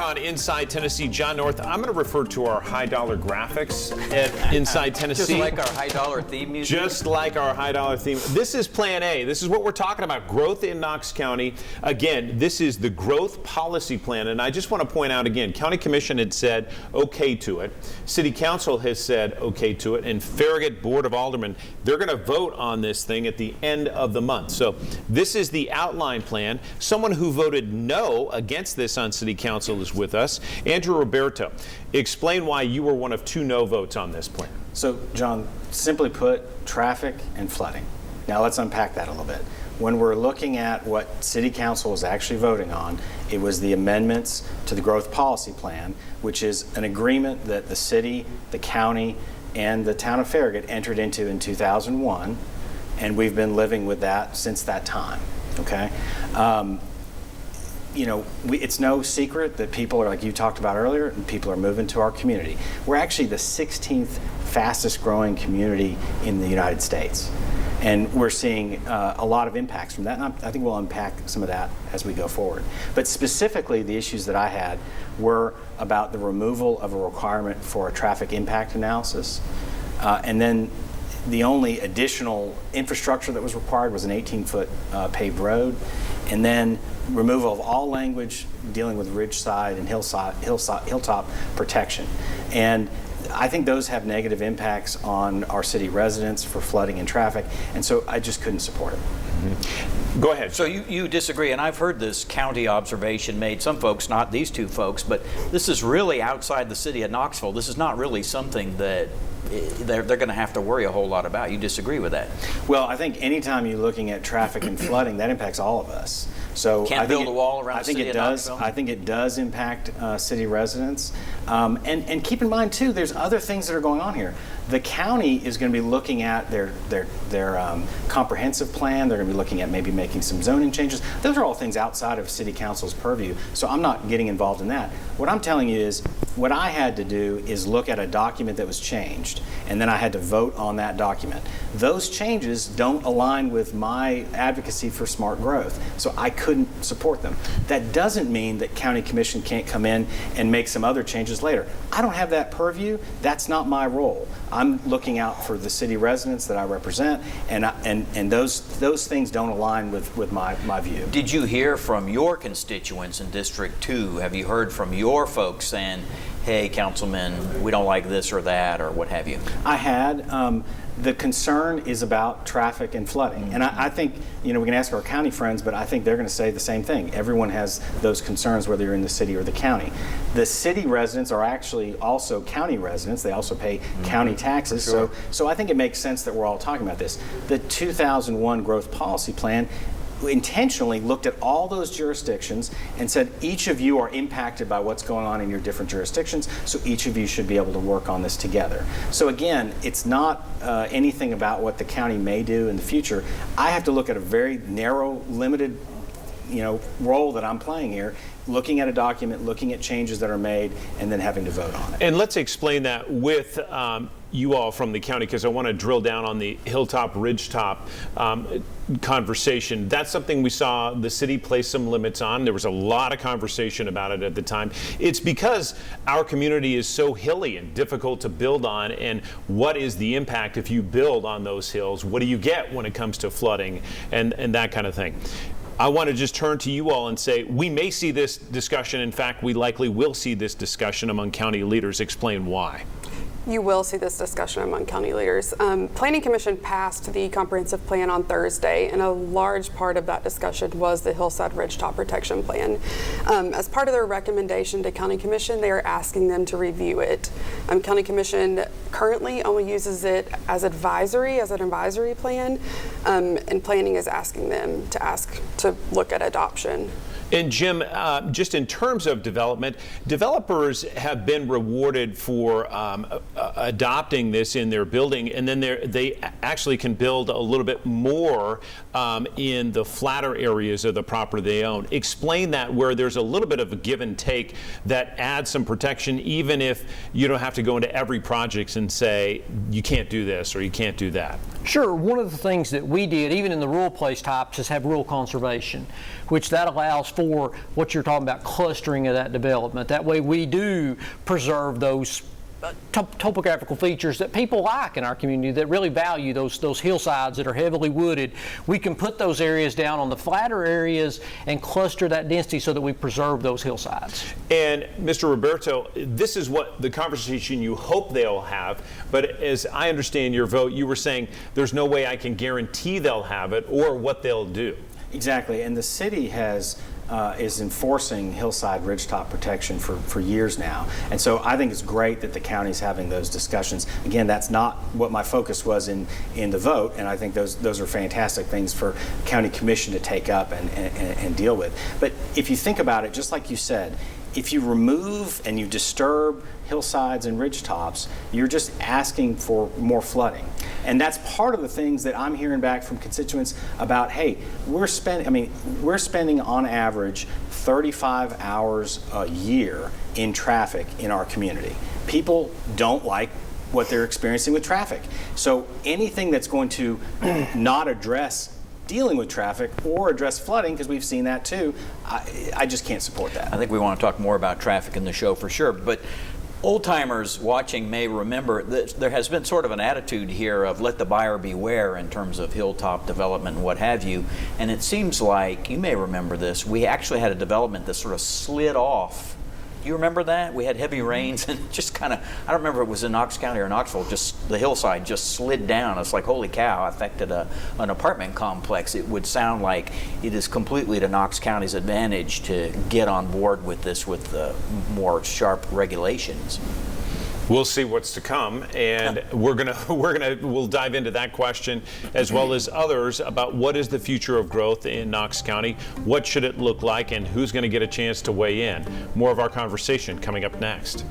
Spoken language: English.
on Inside Tennessee. John North, I'm going to refer to our high dollar graphics at Inside Tennessee. Just like our high dollar theme music? Just like our high dollar theme. This is Plan A. This is what we're talking about, growth in Knox County. Again, this is the growth policy plan. And I just want to point out again, County Commission had said okay to it. City Council has said okay to it. And Farragut Board of Aldermen, they're going to vote on this thing at the end of the month. So this is the outline plan. Someone who voted no against this on City Council is with us. Andrew Roberto, explain why you were one of 2 no votes on this plan. So, John, simply put, traffic and flooding. Now let's unpack that a little bit. When we're looking at what City Council was actually voting on, it was the amendments to the growth policy plan, which is an agreement that the city, the county, and the town of Farragut entered into in 2001, and we've been living with that since that time, okay? You know, it's no secret that people are, like you talked about earlier, and people are moving to our community. We're actually the 16th fastest growing community in the United States. And we're seeing a lot of impacts from that. And I think we'll unpack some of that as we go forward. But specifically, the issues that I had were about the removal of a requirement for a traffic impact analysis. And then the only additional infrastructure that was required was an 18-foot paved road. And then removal of all language dealing with ridgeside and hilltop protection. And I think those have negative impacts on our city residents for flooding and traffic, and so I just couldn't support it. Mm-hmm. Go ahead. So you disagree, and I've heard this county observation made, some folks, not these 2 folks, but this is really outside the city of Knoxville. This is not really something that they're going to have to worry a whole lot about. You disagree with that? Well, I think anytime you're looking at traffic and flooding, that impacts all of us. So can't build a wall around the city of Knoxville? I think it does impact city residents. And keep in mind, too, there's other things that are going on here. The county is going to be looking at their comprehensive plan. They're going to be looking at maybe making some zoning changes. Those are all things outside of City Council's purview, so I'm not getting involved in that. What I'm telling you is what I had to do is look at a document that was changed, and then I had to vote on that document. Those changes don't align with my advocacy for smart growth, so I couldn't support them. That doesn't mean that County Commission can't come in and make some other changes later. I don't have that purview. That's not my role. I'm looking out for the city residents that I represent, and those things don't align with my view. Did you hear from your constituents in District 2? Have you heard from your folks saying, hey, Councilman, we don't like this or that, or what have you? I had. The concern is about traffic and flooding. And I think, you know, we can ask our county friends, but I think they're going to say the same thing. Everyone has those concerns, whether you're in the city or the county. The city residents are actually also county residents. They also pay county taxes. Sure. So I think it makes sense that we're all talking about this. The 2001 growth policy plan intentionally looked at all those jurisdictions and said each of you are impacted by what's going on in your different jurisdictions, so each of you should be able to work on this together. So again, it's not anything about what the county may do in the future. I have to look at a very narrow, limited, role that I'm playing here, looking at a document, looking at changes that are made, and then having to vote on it. And let's explain that with you all from the county, because I want to drill down on the hilltop, ridgetop conversation. That's something we saw the city place some limits on. There was a lot of conversation about it at the time. It's because our community is so hilly and difficult to build on, and what is the impact if you build on those hills? What do you get when it comes to flooding and that kind of thing? I want to just turn to you all and say we may see this discussion. In fact, we likely will see this discussion among county leaders. Explain why. You will see this discussion among county leaders. Planning Commission passed the comprehensive plan on Thursday, and a large part of that discussion was the Hillside Ridgetop Protection Plan. As part of their recommendation to County Commission, they are asking them to review it. County Commission currently only uses it as an advisory plan, and Planning is asking them to look at adoption. And Jim, just in terms of development, developers have been rewarded for adopting this in their building, and then they actually can build a little bit more in the flatter areas of the property they own. Explain that, where there's a little bit of a give and take that adds some protection, even if you don't have to go into every project and say you can't do this or you can't do that. Sure. One of the things that we did, even in the rural place types, is have rural conservation, which that allows for what you're talking about, clustering of that development. That way we do preserve those topographical features that people like in our community, that really value those hillsides that are heavily wooded. We can put those areas down on the flatter areas and cluster that density so that we preserve those hillsides. And Mr. Roberto, this is what the conversation you hope they'll have, but as I understand your vote, you were saying there's no way I can guarantee they'll have it or what they'll do. Exactly, and the city is enforcing hillside ridgetop protection for years now. And so I think it's great that the county's having those discussions. Again, that's not what my focus was in the vote, and I think those are fantastic things for county commission to take up and deal with. But if you think about it, just like you said, if you remove and you disturb hillsides and ridgetops, you're just asking for more flooding. And that's part of the things that I'm hearing back from constituents about, hey, we're spending on average 35 hours a year in traffic in our community. People don't like what they're experiencing with traffic. So anything that's going to not address dealing with traffic or address flooding, because we've seen that too, I just can't support that. I think we want to talk more about traffic in the show for sure, but old-timers watching may remember that there has been sort of an attitude here of let the buyer beware in terms of hilltop development and what have you, and it seems like, you may remember this, we actually had a development that sort of slid off. You remember that? We had heavy rains and it just kind of, I don't remember if it was in Knox County or Knoxville, just the hillside just slid down. It's like, holy cow, affected an apartment complex. It would sound like it is completely to Knox County's advantage to get on board with this with more sharp regulations. We'll see what's to come, and we'll dive into that question as well as others about what is the future of growth in Knox County, what should it look like, and who's going to get a chance to weigh in. More of our conversation coming up next.